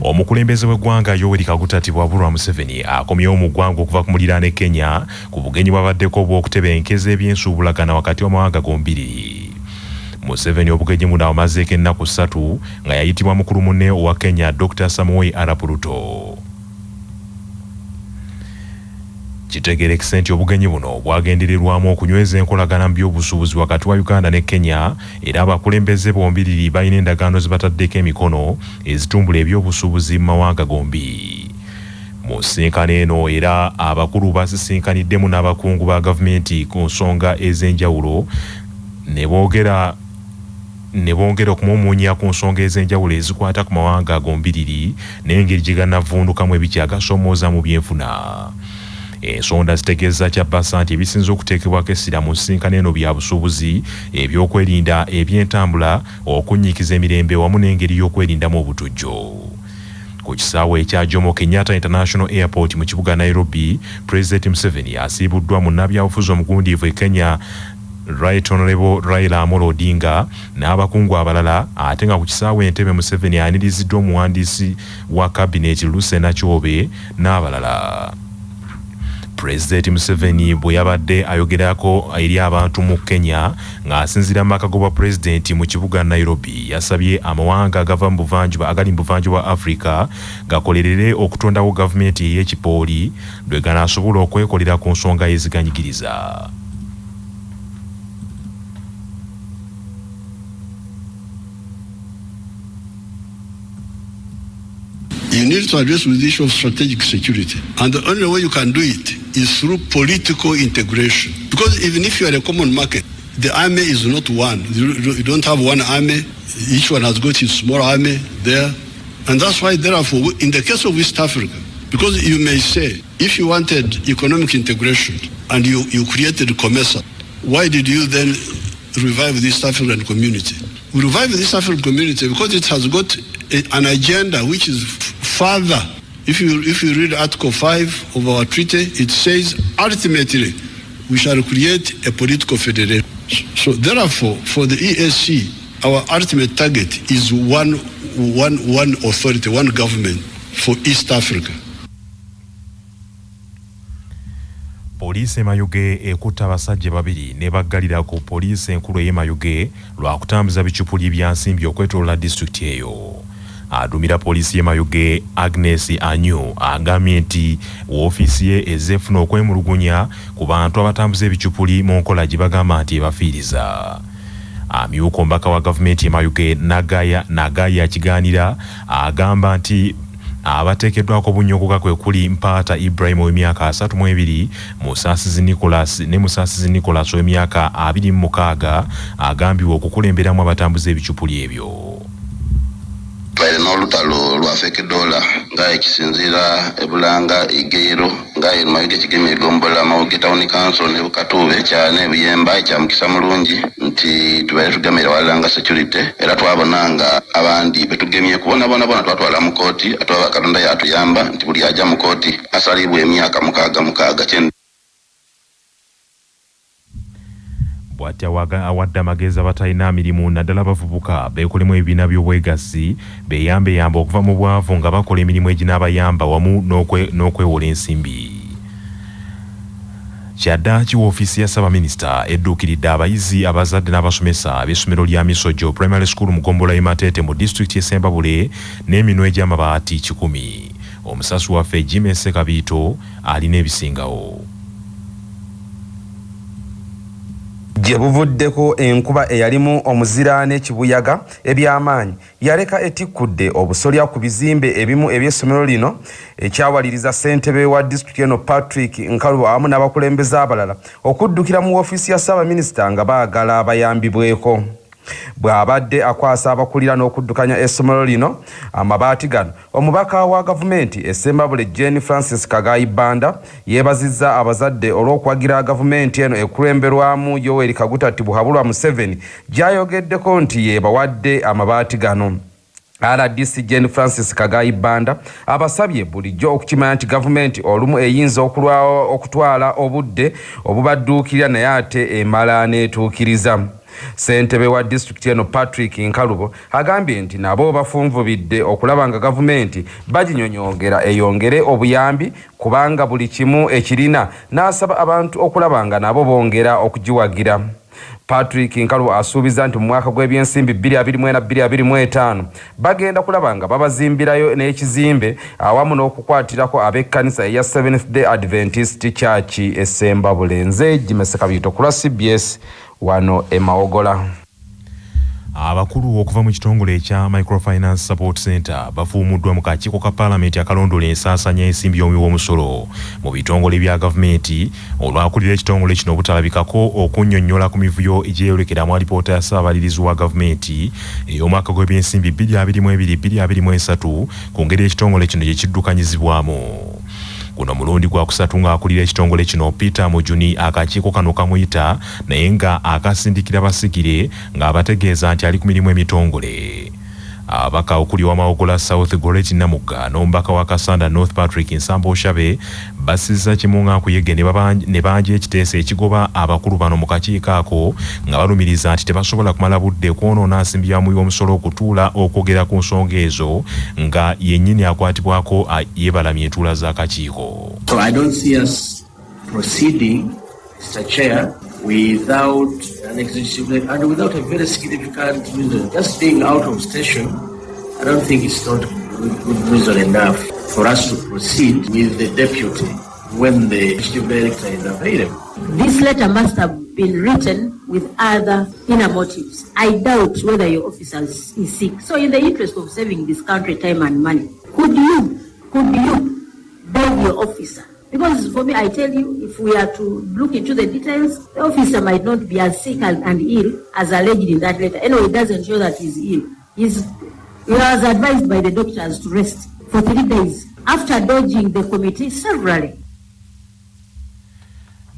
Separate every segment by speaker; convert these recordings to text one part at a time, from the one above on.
Speaker 1: Omukulembeze w'eggwanga Yoweri Kaguta Tibuhaburwa Museveni akomyewo mu ggwanga okuva ku muliraano e Kenya ku bugenyi bwabaddeko obw'okutebenkeza eby'ensuubulagana wakati w'amawanga gombiri. Museveni obugenyi buno amazeeko ennaku 3 nga yayitibwa mukulu munne owa Kenya Dr. Asabye Ruto. Kitegeerekese nti obugenyi buno bwagendererwamu okunyweza enkolagana mu by'obusuubuzi wakati wa Uganda ne Kenya era abakulembeze bombiriri balina endagaano zibataddeko emikono ezitumbula eby'obusuubuzi mu mawanga gombi. Mu nsisinkano eno era abakulu basisinkaniddemu n'abakungu ba gavumenti ku nsonga ez'enjawulo ne bongera okumumuunya ku nsonga ez'enjawulo ezikwata ku mawanga gombiriri n'engeri gye gannavundukamu ebikyagasomooza mu byenfuna. Ensonda zitegeeza Kyabasa nti ebisinza okuteekebwako essira mu nsisinkano eno bya busuubuzi, ebyokwerinda, eby'entambula, okunyiikiza emirembe wamu n'engeri y'okwerindamu obutujju. Ku kisaawe ekya Jomo Kenyatta International Airport mu kibuga Nairobi, President Museveni asiibuddwa mu nnabyabufuzi omugundiivu e Kenya Right Honorable Raila Amolo Odinga n'abakungu abalala, ate nga ku kisaawe Entebbe Museveni aniriziddwa omuwandiisi wa kabineti Lusena Kyobe n'abalala. President Museveni bwe yabadde ayogerako eri abantu mu Kenya ng'asinziira mu maka g'obwa pulezidenti mu kibuga Nairobi, yasabye amawanga agali mu buvanjuba Africa gakolerere okutondawo gavumenti ey'ekipooli lwe ganaasobola okwekolera ku nsonga eziganyigiriza.
Speaker 2: You need to address with the issue of strategic security. And the only way you can do it is through political integration. Because even if you are a common market, the army is not one. You don't have one army. Each one has got his small army there. And that's why, therefore, in the case of East Africa, because you may say, if you wanted economic integration and you created COMESA, why did you then revive the East African community? We revive the East African community because it has got an agenda which is further. If you read Article 5 of our treaty, it says ultimately we shall create a political federation. So therefore, for the ESC, our ultimate target is one authority, one government for East Africa.
Speaker 1: Poliisi Mayuge ekutte abasajja babiri ne baggalira ku poliisi enkulu y'e Mayuge lwa kutambuza bicupuli bya nsimbi okwetoolola disitulikiti eyo. Adumira poliisi y'e Mayuge Agnes Anyu agambye nti woofiisi ye ezefuna okwemulugunya ku bantu abatambuza ebicupuli mu nkola gye bagamba nti ebafiiriza. Amyuka omubaka wa gavumenti y'e Mayuge Nagaya kigaanira agamba nti abateekeddwako bunnyogoga kwe kuli Mpaata Ibrahim w'emyaka 32, Musaasizi Nicholas w'emyaka 26 agambibwa okukulemberamu abatambuza ebicupuli ebyo.
Speaker 3: Balina olutalo lwafekedoola nga ekisinziira ebulanga igeiro nga Mayuge kigeme egombola Mawuge Town Council ne Bukatuube kyane ebiyemba ekya mukisa mulungi nti tubaire tugemera walanga security era twabonanga abandi betugemye kubona bona twatwala mu kooti atwaba Katonda yatuyamba nti buli ajja mu kooti asalibwa emyaka mukaaga kyenda.
Speaker 1: Bw'atya awadde amagezi abatalina mirimu naddala abavubuka beekolemu ebibiina by'obwegassi beeyambeyamba okuva mu bwavu nga bakola emirimu eginaabayamba wamu n'okwewola ensimbi. Kyaddaaki woofiisi ya Ssaabaminisita edduukiridde abayizi abazadde n'abasomesa b'essomero lya Misojo Primary School mu Gombola y'e Matete mu disitulikiti y'e Sembabule n'eminwe gy'amabaati 10. Omusasi waffe Jimmy Sekabiito alina ebisingawo.
Speaker 4: Gye buvuddeko enkuba eyalimu omuziraane kibuyaga ebyamaanyi yaleka etikkudde obusolya ku bizimbe ebimu eby'essomero lino ekyawaliriza ssentebe wa disitulikiti eno Patrick Nkalu wamu n'abakulembeze abalala okuddukira mu woofiisi ya Ssaabaminisita nga baagala abayambibweko. Bw'abadde akwasa abakulira n'okuddukanya essomero lino amabaati gano, omubaka wa gavumenti e Sembabule Jane Francis Kagayi Banda yeebazizza abazadde olw'okuwagira gavumenti eno ekulembelwamu Yoweri Kaguta Tibuhaburwa Museveni gy'ayogeddeko nti yeebawadde amabaati gano. RDC Jane Francis Kagayi Banda abasabye bulijjo okukimanya nti gavumenti olumu eyinza okutwala obudde obubadduukirira naye ate emala n'etuukiriza. Ssentebe wa disitulikiti eno Patrick Nkalubo agambye nti nabo bafunvubidde okulaba nga gavumenti baginyonyongera eyongere obuyambi kubanga buli kimu ekirina, n'asaba abantu okulaba nga nabo bongera okugiwagira. Patrick Nkalubo asuubiza nti mu mwaka gw'ebyensimbi 2024-2025 bagenda kulaba nga babazimbirayo n'ekizimbe awamu n'okukwatirako ab'ekkanisa eya Seventh Day Adventist Church esemba Bulenze. Jimeseka bito kula CBS wano Emaogola.
Speaker 1: Abakulu okuva mu kitongole ekya Microfinance Support Center bafuumuddwa mu kakiiko ka Parliament akalondola ensaasanya y'ensimbi y'omusolo mu bitongole bya gavumenti olwakulira ekitongole kino obutalabikako okunnyonnyola ku mivuyo egyeyolekera mu alipoota ya Ssaabalirizi wa gavumenti ey'omwaka gw'ebyensimbi 2022-2023 ku ngeri ekitongole kino gye kiddukanyizibwamu. Kuno mulundi gwa kusatu ng'akulira ekitongole kino Peter Mujuni akakiiko kano kamuyita naye nga akasindikira basigire ng'abategeeza nti ali ku mirimu emitongole. Abaka okuli w'Amawogola South Goreti Namugga n'omubaka wa Kasanda North Patrick Nsambo Oshabe basizza kimu ng'akuyege ne banja ekiteeso ekigoba abakulu bano mu kakiiko ako nga balumiriza nti tebasobola kumala budde kwonoona nsimbi yamu y'omusolo okutuula okwogera ku nsonga ezo nga yennyini akwatibwako yeebalamye entuula z'akakiiko.
Speaker 5: So I don't see us proceeding, Mr. Chair, without an executive and without a very significant reason. Just being out of station, I don't think it's not good reason enough for us to proceed with the deputy when the executive director is available.
Speaker 6: This letter must have been written with other inner motives. I doubt whether your officer is sick. So in the interest of saving this country time and money, could you beg your officer? Because for me, I tell you, if we are to look into the details, the officer might not be as sick and ill as alleged in that letter. Anyway, it doesn't show that he's ill. He was advised by the doctors to rest for 3 days after dodging the committee severally.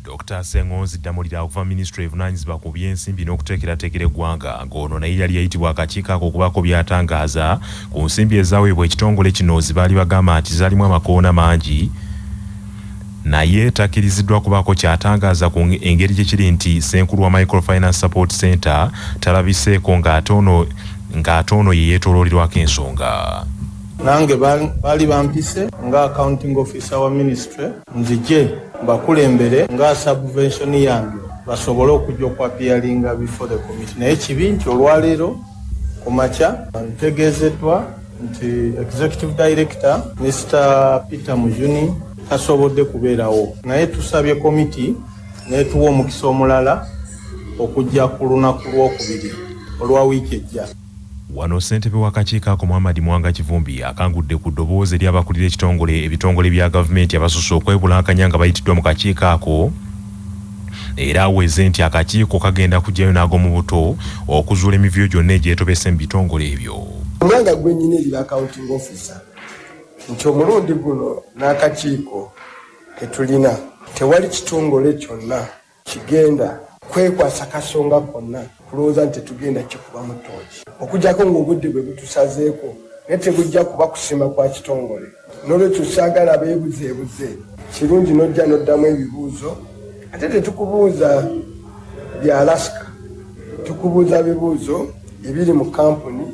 Speaker 1: Dr. Sengozi Damulira okuva Ministry evunaanyizibwa ku byensimbi n'okuteekerateekera eggwanga ng'ono naye yali yayitibwa akakiiko ako okubaako by'atangaaza ku nsimbi ezaweebwa ekitongole kino zibaali bagamba nti zalimu amakoona mangi, naye takkiriziddwa kubaako kyatangaaza ku engeri gye kiri nti Ssenkulu wa Microfinance Support Center talabiseeko ng'ate ono ye yeetooloolirwako ensonga.
Speaker 7: Nange bali bampise nga accounting officer wa ministry nzije bakulembere nga subvention yange basobole okujja okwapialinga before the committee. Naye kibi nti olwaleero ku makya ntegeezeddwa nti executive director Mr. Peter Mujuni tasobodde kubeerawo, naye tusabye committee netuwa omukisa omulala okujja ku lunaku lwokubiri olwa wiiki ejja.
Speaker 1: Wano ssentebe w'akakiiko ako Muhammad Mwanga Kivumbi akangudde ku ddoboozi eri abakulira ebitongole bya gavumenti abasusse okwebulankanya nga bayitiddwa mu kakiiko ako, era aweze nti akakiiko kagenda kujjayo n'ag'omu buto okuzuula emivuyo gyonna egyetobese mu bitongole ebyo.
Speaker 8: Mwanga gwennyini eri accounting officer nti omulundi guno n'akakiiko ketulina tewali kitongole kyonna kigenda kwekwasa kasonga konna kulowooza nti tugenda kikuba mu ttooki okujjako ng'obudde bwe butusazeeko naye tegujja kuba kusima kwa kitongole. N'olwekyo saagala beebuzeebuze, kirungi n'ojja n'oddamu ebibuuzo, ate tetukubuuza bya Alaska, tukubuuza bibuuzo ebiri mu kampuni.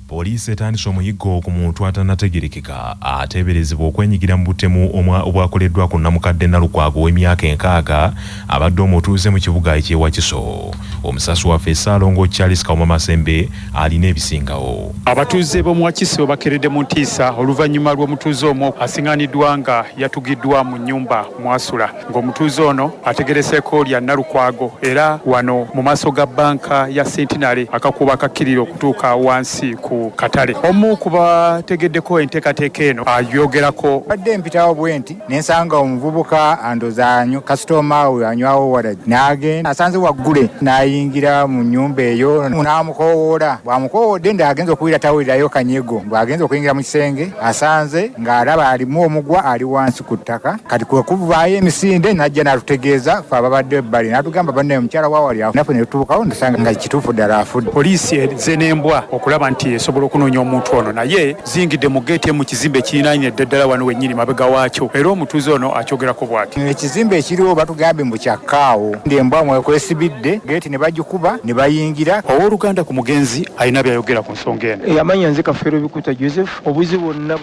Speaker 1: Poliisi etandise omuyiggo ku muntu atannategerekeka ateeberezebwa okwenyigira mu butemu obwakoleddwa ku Namukadde Nalukwago w'emyaka 60 abadde omutuuze mu kibuga eky'Ewakiso. Omusasi waffe Ssaalongo Charles Kawuma Masembe alina ebisingawo.
Speaker 9: Abatuuze b'omu Wakiso bakeredde mu ntiisa oluvannyuma lw'omutuuze omwo asiŋŋaaniddwa nga yatugiddwa mu nnyumba mwasula, ng'omutuuze ono ategereseeko lya Nalukwago era wano mu maaso ga bbanka ya Centenary akakuba akakkiriro okutuuka wansi ku katale. Omu ku bategeddeko enteekateeka eno ayogerako.
Speaker 10: Badde mpitawo bwenti nensanga omuvubuka andoza kasitoma we anywawo wala n'agenda asanze waggule n'ayingira mu nnyumba eyo n'amukowoola. Bw'amukowoodde nd'agenza okuwira tawulirayo kanyego. Bw'agenza okuyingira mu kisenge asanze ng'alaba alimu omugwa ali wansi ku ttaka. Kati kwe kuvaayo emisinde n'ajja n'atutegeeza fe ababadde ebbali n'atugamba banne omukyala waawali awo naffe ne tutuukawo ndasanga nga kituufu ddala afudde.
Speaker 9: Poliisi ezze n'embwa okulaba nti basobola okunoonya omuntu ono naye zingidde mu geeti mu kizimbe kirinaanye ddala wano wennyini mabega waakyo era omutuuze ono akyogerako bw'ati.
Speaker 10: Ekizimbe ekiriwo batugambye mbu kyakkaawo embwa mwekwesibidde geeti ne bagikuba ne bayingira.
Speaker 9: Owooluganda ku mugenzi alina byayogera ku nsonga eno.
Speaker 11: Amanya nze Kafeero Bikuta Joseph obuzi bwonna